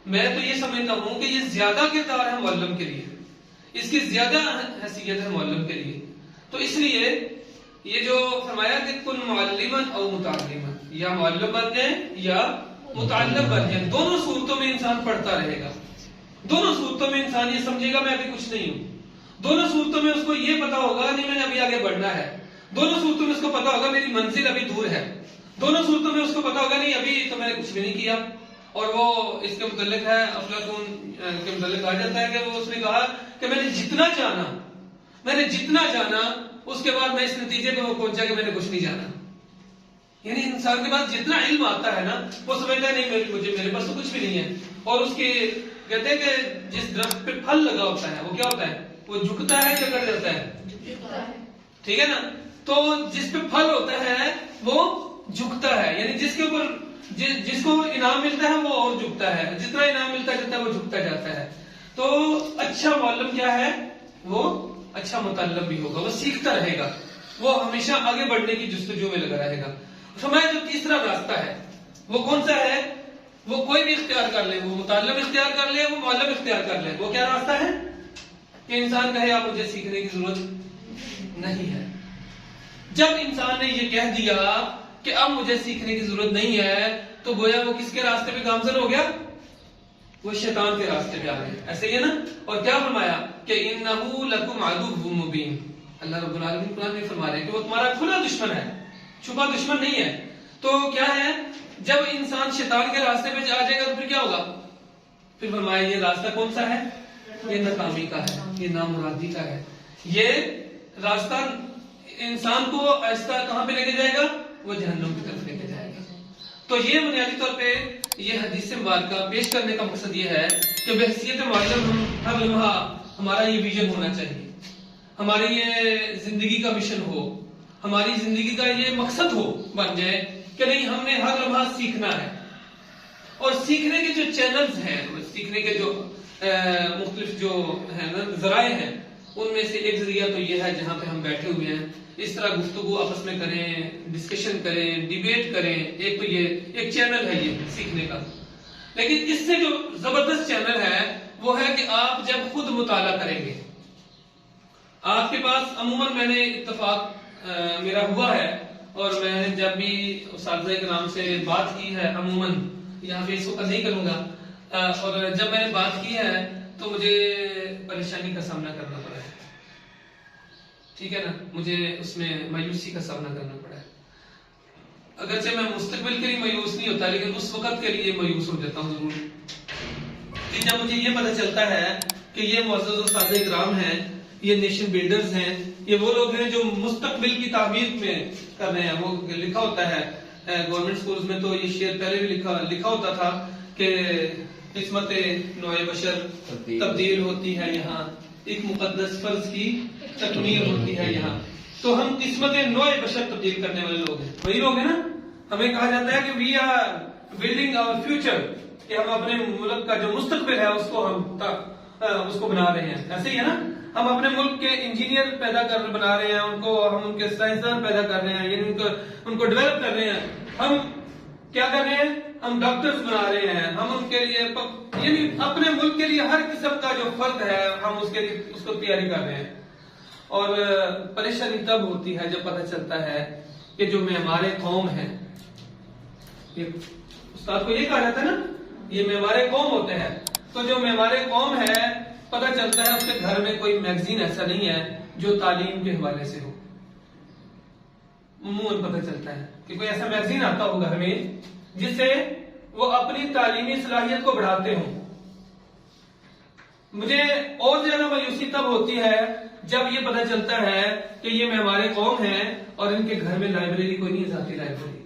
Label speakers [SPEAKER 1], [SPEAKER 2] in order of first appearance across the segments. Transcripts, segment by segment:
[SPEAKER 1] میں تو یہ سمجھتا ہوں کہ یہ زیادہ کردار ہے معلم کے لیے، اس کی زیادہ حیثیت ہے معلم کے لیے. تو اس لیے یہ جو فرمایا کہ کن معلما او متعلما، یا معلم بن جائے یا متعلم بن جائے، دونوں صورتوں میں انسان پڑھتا رہے گا. دونوں صورتوں میں انسان یہ سمجھے گا میں ابھی کچھ نہیں ہوں. دونوں صورتوں میں اس کو یہ پتا ہوگا نہیں میں نے ابھی آگے بڑھنا ہے. دونوں صورتوں میں اس کو پتا ہوگا میری منزل ابھی دور ہے. دونوں صورتوں میں اس کو پتا ہوگا نہیں ابھی تو میں نے کچھ بھی نہیں کیا. اور وہ اس کے متعلق ہے افلاطون کے متعلق کہا جاتا ہے کہ وہ اس نے کہا کہ میں نے جتنا جانا اس کے بعد میں اس نتیجے پہ وہ پہنچا کہ میں نے کچھ نہیں جانا. یعنی انسان کے پاس جتنا علم آتا ہے نا وہ سمجھتا ہے نہیں میرے پاس تو کچھ بھی نہیں ہے. اور اس کی کہتے ہیں کہ جس درخت پہ پھل لگا ہوتا ہے وہ کیا ہوتا ہے، وہ جھکتا ہے یا کٹ جاتا ہے، ٹھیک ہے نا. تو جس پہ پھل ہوتا ہے وہ جھکتا ہے، یعنی جس کے اوپر جس کو انعام ملتا ہے وہ اور جھکتا ہے، جتنا انعام ملتا جاتا ہے وہ جھکتا جاتا ہے. تو اچھا معلم کیا ہے، وہ اچھا متعلم بھی ہوگا، وہ سیکھتا رہے گا، وہ ہمیشہ آگے بڑھنے کی جستجو میں لگا رہے گا. فرمایا جو تیسرا راستہ ہے وہ کون سا ہے، وہ کوئی بھی اختیار کر لے، وہ متعلم اختیار کر لے، وہ معلم اختیار کر لے. وہ کیا راستہ ہے کہ انسان کہے اب مجھے سیکھنے کی ضرورت نہیں ہے. جب انسان نے یہ کہہ دیا کہ اب مجھے سیکھنے کی ضرورت نہیں ہے تو گویا وہ کس کے راستے پہ گامزن ہو گیا، وہ شیطان کے راستے پہ آ گیا. ایسے ہی ہے نا. اور کیا فرمایا کہ انہ لکم عدو مبین. اللہ رب العالمین قرآن میں فرما رہے ہیں کہ وہ تمہارا کھلا دشمن ہے، چھپا دشمن نہیں ہے. تو کیا ہے، جب انسان شیطان کے راستے پہ آ جائے گا تو پھر کیا ہوگا، پھر فرمایا یہ راستہ کون سا ہے، یہ ناکامی کا ہے، یہ نامرادی کا ہے. یہ راستہ انسان کو آہستہ کہاں پہ لے کے جائے گا، وہ جہنم کی طرف لے کے جائے گا. تو یہ بنیادی طور پہ یہ حدیث مبارکہ پیش کرنے کا مقصد یہ ہے کہ بحیثیت معلم ہم ہر لمحہ ہمارا یہ ویژن ہونا چاہیے، ہماری یہ زندگی کا مشن ہو، ہماری زندگی کا یہ مقصد ہو بن جائے کہ نہیں ہم نے ہر لمحہ سیکھنا ہے. اور سیکھنے کے جو چینلز ہیں، سیکھنے کے جو مختلف جو ہے نا ذرائع ہیں، ان میں سے ایک ذریعہ تو یہ ہے جہاں پہ ہم بیٹھے ہوئے ہیں اس طرح گفتگو آپس میں کریں، ڈسکشن کریں، ڈیبیٹ کریں. ایک تو یہ ایک چینل ہے یہ سیکھنے کا. لیکن اس سے جو زبردست چینل ہے وہ ہے کہ آپ جب خود مطالعہ کریں گے. آپ کے پاس عموماً میں نے اتفاق میرا ہوا ہے اور میں نے جب بھی اساتذہ کرام سے بات کی ہے، عموماً یہاں پہ اس وقت نہیں کروں گا، اور جب میں نے بات کی ہے تو مجھے پریشانی کا سامنا کرنا پڑا ہے، ٹھیک ہے نا. مجھے اس میں مایوسی کا سامنا کرنا پڑا ہے. اگرچہ میں مستقبل کے لیے مایوس نہیں ہوتا لیکن اس وقت کے لیے مایوس ہو جاتا ہوں ضرور. کہ جب مجھے یہ پتہ چلتا ہے کہ یہ معزز اساتذہ کرام ہیں، یہ نیشن بلڈرز ہیں، یہ وہ لوگ ہیں جو مستقبل کی تعمیر میں کر رہے ہیں. وہ لکھا ہوتا ہے گورنمنٹ سکولز میں، تو یہ شعر پہلے بھی لکھا ہوتا تھا کہ قسمت نوع بشر تبدیل ہوتی ہے یہاں، ایک مقدس فرض کی تکمیل ہوتی ہے یہاں. تو ہم قسمت نوع بشر تبدیل کرنے والے لوگ ہیں، وہی لوگ ہیں نا. ہمیں کہا جاتا ہے کہ we are building our future, کہ ہم اپنے ملک کا جو مستقبل ہے اس کو بنا رہے ہیں. ایسے ہی ہے نا، ہم اپنے ملک کے انجینئر بنا رہے ہیں، ہم ان کے سائنسدان پیدا کر رہے ہیں، یعنی ان کو ڈیولپ کر رہے ہیں. ہم کیا کر رہے ہیں، ہم ڈاکٹرز بنا رہے ہیں، ہم ان کے لیے یعنی اپنے ملک کے لیے ہر قسم کا جو فرد ہے ہم اس کو تیاری کر رہے ہیں. اور پریشانی تب ہوتی ہے جب پتہ چلتا ہے کہ جو معمار قوم ہے، استاد کو یہ کہا جاتا ہے نا، یہ معمار قوم ہوتے ہیں. تو جو معمار قوم ہے پتہ چلتا ہے اس کے گھر میں کوئی میگزین ایسا نہیں ہے جو تعلیم کے حوالے سے ہو. عموماً پتہ چلتا ہے کہ کوئی ایسا میگزین آتا ہو گھر میں جس سے وہ اپنی تعلیمی صلاحیت کو بڑھاتے ہوں. مجھے اور زیادہ مایوسی تب ہوتی ہے جب یہ پتہ چلتا ہے کہ یہ معمار قوم ہیں اور ان کے گھر میں لائبریری کوئی نہیں، ذاتی لائبریری،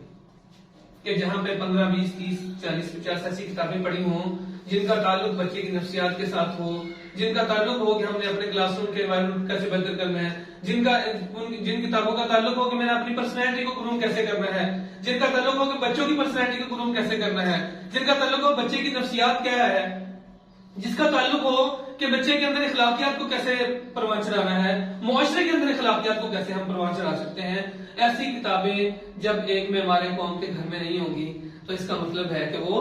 [SPEAKER 1] کہ جہاں پہ 15 20 30 40 50 ایسی کتابیں پڑھی ہوں جن کا تعلق بچے کی نفسیات کے ساتھ ہو، جن کا تعلق ہو کہ ہم نے اپنے کلاس روم کے انوائرمنٹ کیسے بہتر کرنا ہے، جن کتابوں کا تعلق ہو کہ میں نے اپنی پرسنالٹی کو گروم کیسے کرنا ہے، جن کا تعلق ہو کہ بچوں کی پرسنالٹی کو گروم کیسے کرنا ہے، جن کا تعلق ہو بچے کی نفسیات کیا ہے، جس کا تعلق ہو کہ بچے کے اندر اخلاقیات کو کیسے پروان چڑھانا ہے، معاشرے کے اندر اخلاقیات کو کیسے ہم پروان چڑھا سکتے ہیں. ایسی کتابیں جب ایک معمار قوم کے گھر میں نہیں ہوں گی تو اس کا مطلب ہے کہ وہ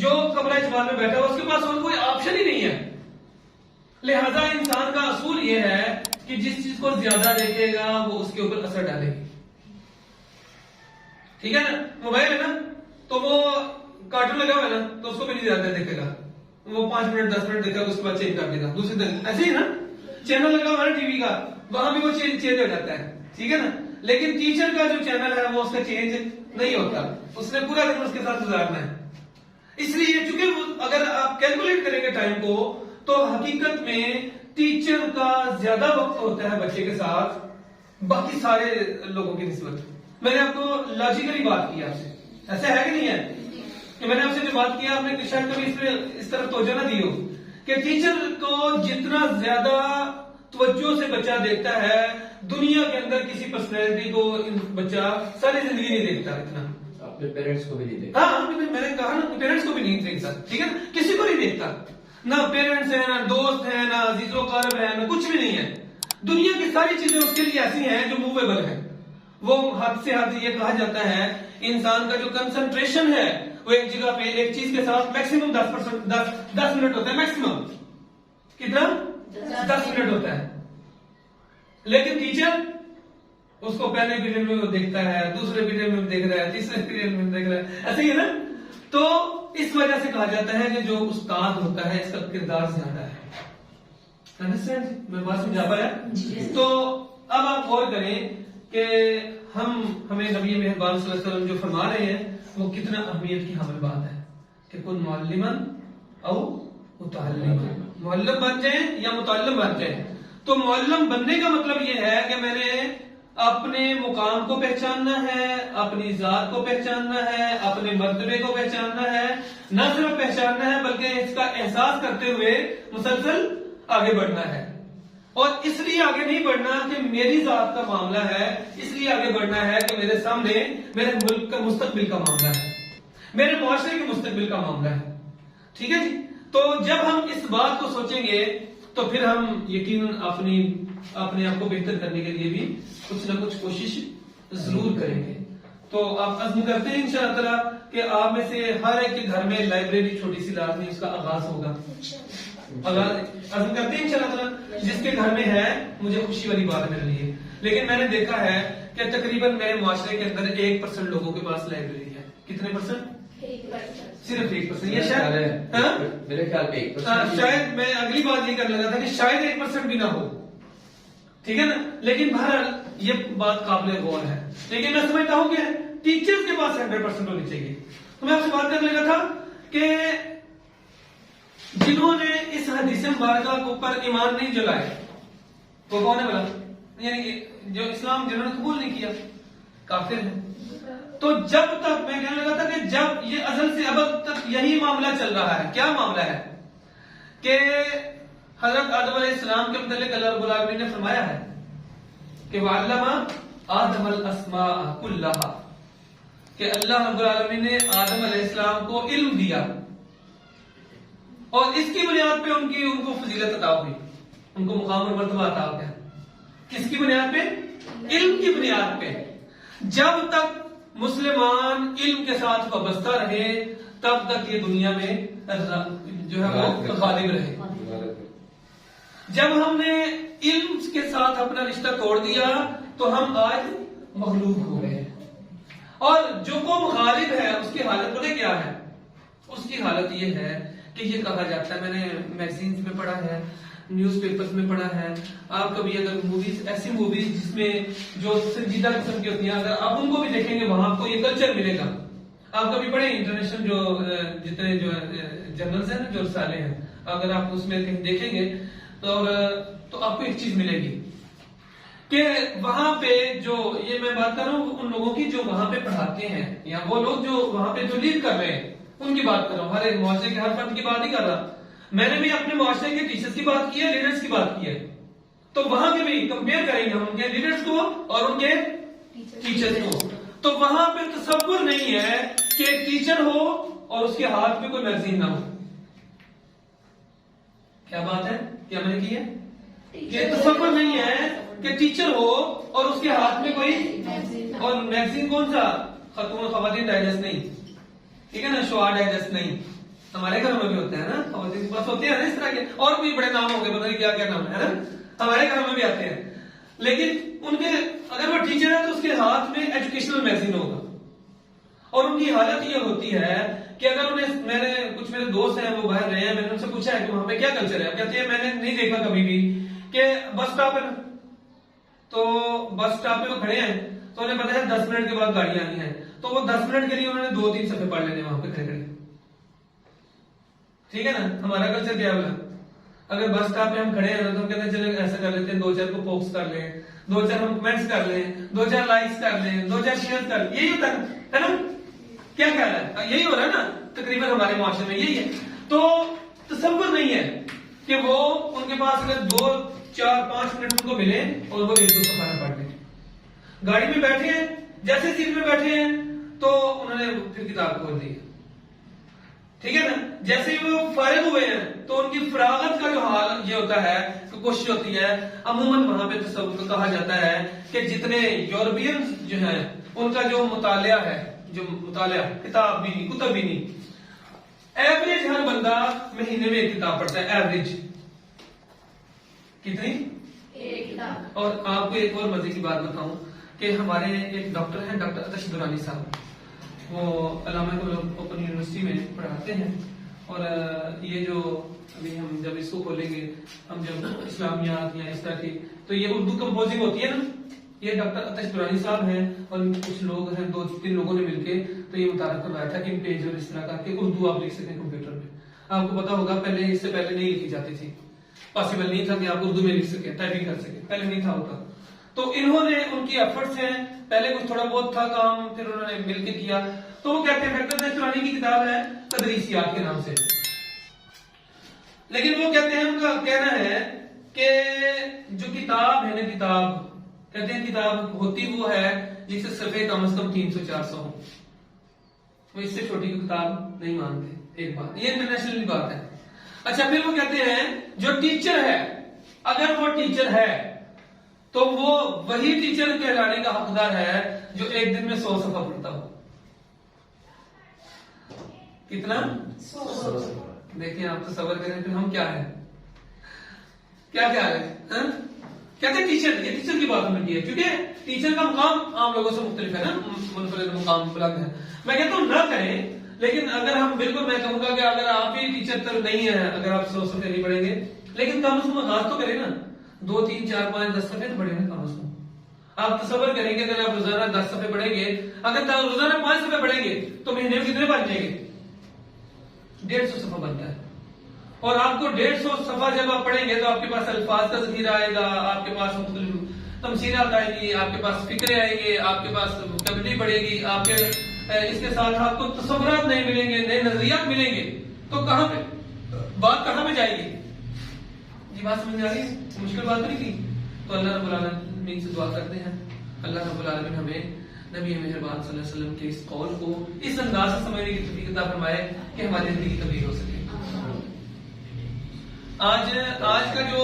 [SPEAKER 1] جو قبر اجمال میں بیٹھا ہوا اس کے پاس اور کوئی آپشن ہی نہیں ہے. لہذا انسان کا اصول یہ ہے کہ جس چیز کو زیادہ دیکھے گا وہ اس کے اوپر اثر ڈالے گی. ٹھیک ہے نا, موبائل ہے نا تو وہ کارٹون لگا ہوا ہے نا تو اس کو بھی نہیں زیادہ دیکھے گا, وہ 5 منٹ 10 منٹ دیکھا اس کے بعد چینج کر دے گا دوسرے دن. ایسے ہی نا چینل لگا ہوا ہے ٹی وی کا, وہاں بھی وہ چینج ہو جاتا ہے. ٹھیک ہے نا, لیکن ٹیچر کا جو چینل ہے وہ اس کا چینج نہیں ہوتا, اس نے پورا دن اس کے ساتھ گزارنا ہے. اس لیے چونکہ اگر آپ کیلکولیٹ کریں گے ٹائم کو تو حقیقت میں ٹیچر کا زیادہ وقت ہوتا ہے بچے کے ساتھ باقی سارے لوگوں کی نسبت. میں نے آپ کو لاجیکلی بات کی آپ سے, ایسا ہے کہ نہیں ہے کہ میں نے آپ سے جو بات کیا آپ نے شاید کبھی اس طرف توجہ نہ دی ہو کہ ٹیچر کو جتنا زیادہ توجہ سے بچہ دیکھتا ہے دنیا کے اندر کسی پرسنالٹی کو بچہ ساری زندگی نہیں دیکھتا اتنا.
[SPEAKER 2] اپنے پیرنٹس کو بھی نہیں دیکھتا.
[SPEAKER 1] ہاں میں نے کہا نا پیرنٹس کو بھی نہیں دیکھتا. ٹھیک ہے نا, کسی کو نہیں دیکھتا, نہ پیرنٹس ہیں نہ دوست ہیں نہ عزیز و اقارب ہیں نہ کچھ بھی نہیں ہے. دنیا کی ساری چیزیں اس کے لیے ایسی ہیں جو موویبل ہیں. وہ حد سے حد یہ کہا جاتا ہے انسان کا جو کنسنٹریشن ہے وہ ایک جگہ پہ ایک چیز کے ساتھ میکسیمم 10 منٹ ہوتا ہے. میکسیمم کتنا 10 منٹ ہوتا ہے. لیکن ٹیچر اس کو پہلے پیریڈ میں وہ دیکھتا ہے, دوسرے پیریڈ میں دیکھ رہا ہے, تیسرے پیریڈ میں دیکھ رہا ہے. ایسے ہی ہے نا. تو اس وجہ سے کہا جاتا ہے کہ جو استاد ہوتا ہے اس کا کردار زیادہ ہے. انڈرسٹینڈ میں بات سمجھا پایا؟ تو اب آپ غور کریں کہ ہمیں نبی مہربان صلی اللہ علیہ وسلم جو فرما رہے ہیں وہ کتنا اہمیت کی حامل بات ہے کہ کن معلمن او متعلما, معلم بن جائیں یا متعلم بن جائیں. تو معلم بننے کا مطلب یہ ہے کہ میں نے اپنے مقام کو پہچاننا ہے, اپنی ذات کو پہچاننا ہے, اپنے مرتبے کو پہچاننا ہے, نہ صرف پہچاننا ہے بلکہ اس کا احساس کرتے ہوئے مسلسل آگے بڑھنا ہے. اور اس لیے آگے نہیں بڑھنا کہ میری ذات کا معاملہ ہے, اس لیے آگے بڑھنا ہے کہ میرے سامنے میرے ملک کا مستقبل کا معاملہ ہے, میرے معاشرے کے مستقبل کا معاملہ ہے. ٹھیک ہے جی. تو جب ہم اس بات کو سوچیں گے تو پھر ہم یقیناً اپنے آپ کو بہتر کرنے کے لیے بھی کچھ نہ کچھ کوشش ضرور کریں گے. تو آپ عزم کرتے ہیں انشاءاللہ تعالی کہ آپ میں سے ہر ایک کے گھر میں لائبریری چھوٹی سی لازمی اس کا آغاز ہوگا. عزم کرتے ہیں انشاءاللہ تعالی, جس کے گھر میں ہے مجھے خوشی والی بات ہے میرے لیے. لیکن میں نے دیکھا ہے کہ تقریباً میرے معاشرے کے اندر 1% لوگوں کے پاس لائبریری ہے. کتنے پرسنٹ؟ صرف 1%. یہ شاید
[SPEAKER 2] میرے خیال میں
[SPEAKER 1] شاید میں اگلی بات یہ کرنے لگا تھا کہ شاید 1% بھی نہ ہو. ٹھیک ہے نا. لیکن بہرحال یہ بات قابل غور ہے. لیکن میں سمجھتا ہوں کہ ٹیچرز کے پاس 100% ہونی چاہیے. تو میں آپ سے بات کرنے لگا تھا کہ جنہوں نے اس حدیث مبارکہ کے اوپر ایمان نہیں جلائے وہ کون ہے بلا؟ یعنی جو اسلام جنہوں نے قبول نہیں کیا کافر ہیں. تو جب تک میں کہنے لگا تھا کہ جب یہ ازل سے ابد تک یہی معاملہ چل رہا ہے. کیا معاملہ ہے کہ حضرت آدم علیہ السلام کے متعلق اللہ رب العالمین نے فرمایا ہے کہ وَعَلَّمَ آدَمَ الْأَسْمَاءَ كُلَّهَا, کہ اللہ رب العالمین نے آدم علیہ السلام کو علم دیا اور اس کی بنیاد پہ ان کو فضیلت عطا ہوئی, ان کو مقام اور مرتبہ عطا ہو گیا. کس کی بنیاد پہ؟ علم کی بنیاد پہ. جب تک مسلمان علم کے ساتھ وابستہ رہے تب تک یہ دنیا میں جو ہے وہ غالب رہے. جب ہم نے علم کے ساتھ اپنا رشتہ توڑ دیا تو ہم آج مغلوب ہو گئے. اور جو قوم غالب ہے اس کی حالت پتہ کیا ہے؟ اس کی حالت یہ ہے کہ یہ کہا جاتا ہے, میں نے میگزینز میں پڑھا ہے, نیوز پیپرز میں پڑھا ہے, آپ کبھی اگر موویز, ایسی موویز جس میں جو سنجیدہ قسم کی ہوتی ہیں, اگر آپ ان کو بھی دیکھیں گے وہاں آپ کو یہ کلچر ملے گا. آپ کبھی پڑھیں انٹرنیشنل جو جتنے جو جرنلز ہیں جو رسالے ہیں, اگر آپ اس میں دیکھیں گے تو آپ کو ایک چیز ملے گی کہ وہاں پہ جو, یہ میں بات کر رہا ہوں ان لوگوں کی جو وہاں پہ پڑھاتے ہیں یا وہ لوگ جو وہاں پہ جو لیڈ کر رہے ہیں ان کی بات کر رہا ہوں. ہر ایک معاشرے کے ہر فرد کی بات نہیں کر رہا. میں نے بھی اپنے معاشرے کے ٹیچرز کی بات کی ہے, لیڈرز کی بات کی ہے. تو وہاں کے بھی کمپیئر کریں گے ہم ان کے لیڈرز کو اور ان کے ٹیچرز کو. تو وہاں پہ تصور نہیں ہے کہ ایک ٹیچر ہو اور اس کے ہاتھ میں کوئی میگزین نہ ہو. کیا بات ہے, کیا میں نے کی ہے؟ یہ تصور نہیں ہے کہ ٹیچر ہو اور اس کے ہاتھ میں کوئی, اور میگزین کون سا؟ خواتین ڈائجسٹ نہیں, ٹھیک ہے نا, شعاع ڈائجسٹ نہیں, ہمارے گھروں میں بھی ہوتے ہیں نا، خواتین کے پاس ہوتے ہیں نا اس طرح کے، اور بھی بڑے نام ہوں گے، پتہ نہیں کیا کیا نام ہے نا، ہمارے گھروں میں بھی آتے ہیں. لیکن ان کے اگر وہ ٹیچر ہے تو اس کے ہاتھ میں ایجوکیشنل میگزین ہوگا، اور ان کی حالت یہ ہوتی ہے کہ اگر انہیں، میں نے کچھ میرے دوست ہیں وہ باہر رہے ہیں، میں نے ان سے پوچھا ہے کہ وہاں پہ کیا کلچر ہے، کہتے ہیں میں نے نہیں دیکھا کبھی بھی کہ بس اسٹاپ ہے نا، تو بس اسٹاپ پہ وہ کھڑے ہیں تو انہیں پتا ہے 10 منٹ کے بعد گاڑی آنی ہے، تو وہ 10 منٹ کے لیے انہوں نے 2-3 صفحے پڑھ لینے وہاں پہ کھڑے کھڑے. ٹھیک ہے نا، ہمارا کلچر کیا بولا، اگر بس اسٹاپ پہ ہم کھڑے ہیں تو ہم کہتے ہیں چلے ایسا کر لیتے ہیں، 2-4 کو پوکس کر لیں، 2-4 ہم کمنٹس کر لیں، 2-4 لائکس کر لیں، 2-4 شیئر کر لیں، یہی ہوتا ہے نا. کیا خیال ہے، یہی ہو رہا ہے نا تقریباً ہمارے معاشرے میں یہی ہے. تو تصور نہیں ہے کہ وہ ان کے پاس اگر 2-4-5 منٹ ان کو ملے اور وہ ایک دو صفحہ پڑھ لیں. گاڑی میں بیٹھے ہیں، جیسے سیٹ میں بیٹھے ہیں تو انہوں نے پھر کتاب کھول دی. ٹھیک ہے نا، جیسے ہی وہ فارغ ہوئے ہیں تو ان کی فراغت کا جو حال یہ ہوتا ہے کہ کوشش ہوتی ہے، عموماً وہاں پہ تصور کہا جاتا ہے کہ جتنے یورپین جو ہیں ان کا جو مطالعہ ہے، جو مطالعہ کتاب بھی نہیں، کتب بھی نہیں، ایوریج ہر بندہ مہینے میں ایک کتاب پڑھتا ہے، ایوریج کتنی؟
[SPEAKER 3] ایک کتاب.
[SPEAKER 1] اور آپ کو ایک اور مزے کی بات بتاؤں کہ ہمارے ایک ڈاکٹر ہیں، ڈاکٹر اتش درانی صاحب، وہ علامہ اوپن یونیورسٹی میں پڑھاتے ہیں. اور یہ جو ابھی ہم جب اس کو کھولیں گے، ہم جب اسلامیات یا اس طرح کی، تو یہ اردو کمپوزنگ ہوتی ہے نا، یہ ڈاکٹر اتش درانی صاحب ہیں اور کچھ لوگ ہیں، 2-3 لوگوں نے مل کے تو یہ متعارف کروایا تھا کہ ان پیج اور اس طرح کا کہ اردو آپ لکھ سکیں کمپیوٹر میں. آپ کو پتا ہوگا پہلے، اس سے پہلے نہیں لکھی جاتی تھی، پاسبل نہیں تھا کہ آپ اردو میں لکھ سکیں، ٹائپنگ کر سکیں، پہلے نہیں تھا ہوتا. تو انہوں نے، ان کی ایفرٹس ہیں، پہلے کچھ تھوڑا بہت تھا کام، پھر انہوں نے مل کے کیا. تو وہ کہتے ہیں ڈاکٹر درانی کی کتاب ہے تدریسیات کے نام سے، لیکن وہ کہتے ہیں، ان کا کہنا ہے کہ جو کتاب ہے نا، کتاب کہتے ہیں کتاب ہوتی وہ ہے جس سے صفحے کم از کم 300-400 ہوں. وہ اس سے چھوٹی کتاب نہیں مانتے. ایک بات یہ انٹرنیشنل بات ہے. اچھا، پھر وہ کہتے ہیں جو ٹیچر ہے، اگر وہ ٹیچر ہے تو وہ وہی ٹیچر کہلانے کا حقدار ہے جو ایک دن میں 100 صفحہ پڑھتا ہو. کتنا؟
[SPEAKER 3] 100.
[SPEAKER 1] دیکھیں آپ تصور کریں پھر ہم کیا ہیں، کیا خیال ہے؟ کہتے ہیں ٹیچر، یہ ٹیچر کی بات ہم نے کی ہے کیونکہ ٹیچر کا مقام عام لوگوں سے مختلف ہے نا، منفرد مقام بلند ہے. میں کہتا ہوں نہ کریں، لیکن اگر ہم بالکل، میں کہوں گا کہ اگر آپ ہی ٹیچر تر نہیں ہیں، اگر آپ 100 صفحے نہیں پڑھیں گے، لیکن کم از کم آغاز تو کریں نا، 2-3-4-5-10 صفحے تو پڑھیں نا کم از کم. آپ تصور کریں گے اگر آپ روزانہ 10 صفحے پڑھیں گے، اگر روزانہ 5 صفحے پڑھیں گے تو مہینے میں کتنے بن جائیں گے؟ 150 صفحہ بنتا ہے. اور آپ کو 150 صفحہ جب آپ پڑھیں گے تو آپ کے پاس الفاظ کا ذخیرہ آئے گا، آپ کے پاس مختلف تمثیلات آئیں گی، آپ کے پاس فکریں آئیں گے، آپ کے پاس ووکیبلری بڑھے گی، آپ کے اس کے ساتھ آپ کو تصورات نئے ملیں گے، نئے نظریات ملیں گے. تو کہاں پہ بات کہاں پہ جائے گی؟ یہ بات سمجھ آ رہی ہے؟ مشکل بات نہیں تھی. تو اللہ رب العالمین سے دعا کرتے ہیں اللہ رب العالمین ہمیں نبی مہربان صلی اللہ علیہ وسلم کے اس قول کو اس انداز سے سمجھنے کی توفیق عطا فرمائے کہ ہماری زندگی تبدیل ہو سکے. آج کا جو